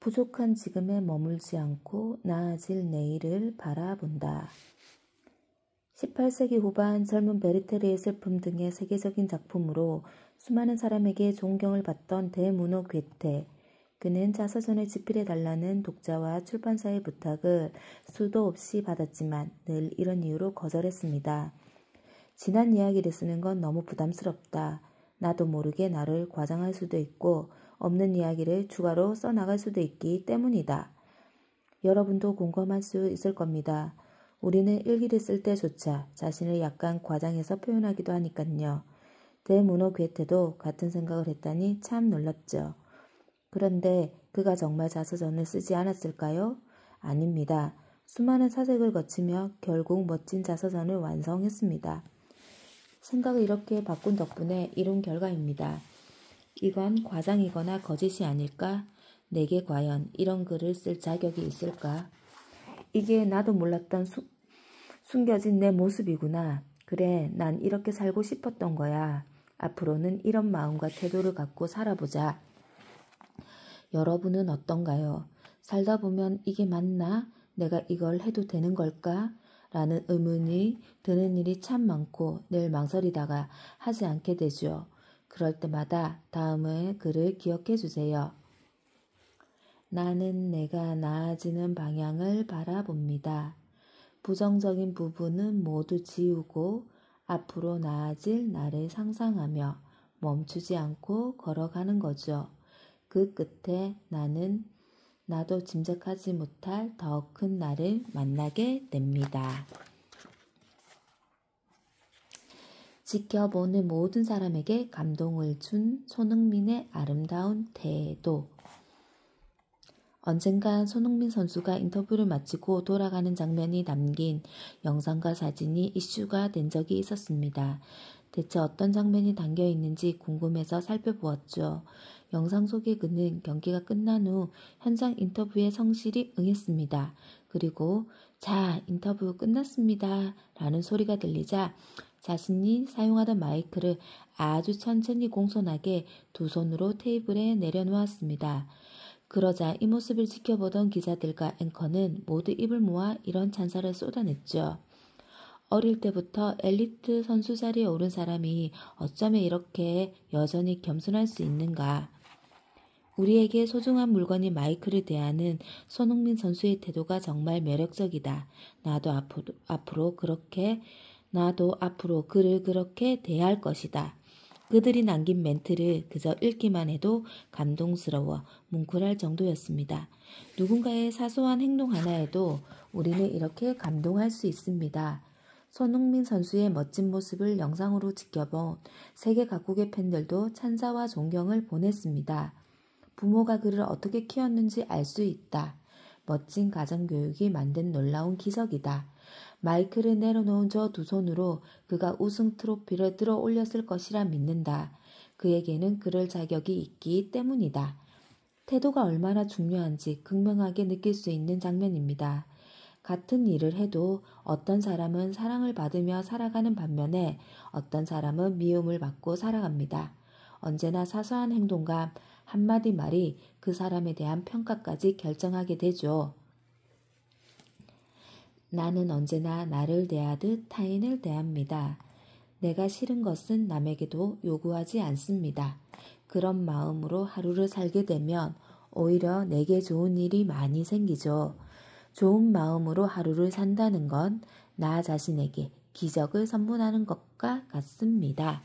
부족한 지금에 머물지 않고 나아질 내일을 바라본다. 18세기 후반 젊은 베르테르의 슬픔 등의 세계적인 작품으로 수많은 사람에게 존경을 받던 대문호 괴테. 그는 자서전을 집필해달라는 독자와 출판사의 부탁을 수도 없이 받았지만 늘 이런 이유로 거절했습니다. 지난 이야기를 쓰는 건 너무 부담스럽다. 나도 모르게 나를 과장할 수도 있고 없는 이야기를 추가로 써나갈 수도 있기 때문이다. 여러분도 공감할 수 있을 겁니다. 우리는 일기를 쓸 때조차 자신을 약간 과장해서 표현하기도 하니깐요. 대문호 괴테도 같은 생각을 했다니 참 놀랍죠. 그런데 그가 정말 자서전을 쓰지 않았을까요? 아닙니다. 수많은 사색을 거치며 결국 멋진 자서전을 완성했습니다. 생각을 이렇게 바꾼 덕분에 이룬 결과입니다. 이건 과장이거나 거짓이 아닐까? 내게 과연 이런 글을 쓸 자격이 있을까? 이게 나도 몰랐던 숨겨진 내 모습이구나. 그래, 난 이렇게 살고 싶었던 거야. 앞으로는 이런 마음과 태도를 갖고 살아보자. 여러분은 어떤가요? 살다 보면 이게 맞나? 내가 이걸 해도 되는 걸까? 라는 의문이 드는 일이 참 많고 늘 망설이다가 하지 않게 되죠. 그럴 때마다 다음의 글을 기억해 주세요. 나는 내가 나아지는 방향을 바라봅니다. 부정적인 부분은 모두 지우고 앞으로 나아질 나를 상상하며 멈추지 않고 걸어가는 거죠. 그 끝에 나도 짐작하지 못할 더 큰 나를 만나게 됩니다. 지켜보는 모든 사람에게 감동을 준 손흥민의 아름다운 태도. 언젠간 손흥민 선수가 인터뷰를 마치고 돌아가는 장면이 담긴 영상과 사진이 이슈가 된 적이 있었습니다. 대체 어떤 장면이 담겨 있는지 궁금해서 살펴보았죠. 영상 속의 그는 경기가 끝난 후 현장 인터뷰에 성실히 응했습니다. 그리고 자, 인터뷰 끝났습니다 라는 소리가 들리자 자신이 사용하던 마이크를 아주 천천히 공손하게 두 손으로 테이블에 내려놓았습니다. 그러자 이 모습을 지켜보던 기자들과 앵커는 모두 입을 모아 이런 찬사를 쏟아냈죠. 어릴 때부터 엘리트 선수 자리에 오른 사람이 어쩌면 이렇게 여전히 겸손할 수 있는가. 우리에게 소중한 물건인 마이크를 대하는 손흥민 선수의 태도가 정말 매력적이다. 나도 앞으로 그를 그렇게 대할 것이다. 그들이 남긴 멘트를 그저 읽기만 해도 감동스러워 뭉클할 정도였습니다. 누군가의 사소한 행동 하나에도 우리는 이렇게 감동할 수 있습니다. 손흥민 선수의 멋진 모습을 영상으로 지켜본 세계 각국의 팬들도 찬사와 존경을 보냈습니다. 부모가 그를 어떻게 키웠는지 알 수 있다. 멋진 가정교육이 만든 놀라운 기적이다. 마이크를 내려놓은 저 두 손으로 그가 우승 트로피를 들어 올렸을 것이라 믿는다. 그에게는 그럴 자격이 있기 때문이다. 태도가 얼마나 중요한지 극명하게 느낄 수 있는 장면입니다. 같은 일을 해도 어떤 사람은 사랑을 받으며 살아가는 반면에 어떤 사람은 미움을 받고 살아갑니다. 언제나 사소한 행동과 한마디 말이 그 사람에 대한 평가까지 결정하게 되죠. 나는 언제나 나를 대하듯 타인을 대합니다. 내가 싫은 것은 남에게도 요구하지 않습니다. 그런 마음으로 하루를 살게 되면 오히려 내게 좋은 일이 많이 생기죠. 좋은 마음으로 하루를 산다는 건 나 자신에게 기적을 선물하는 것과 같습니다.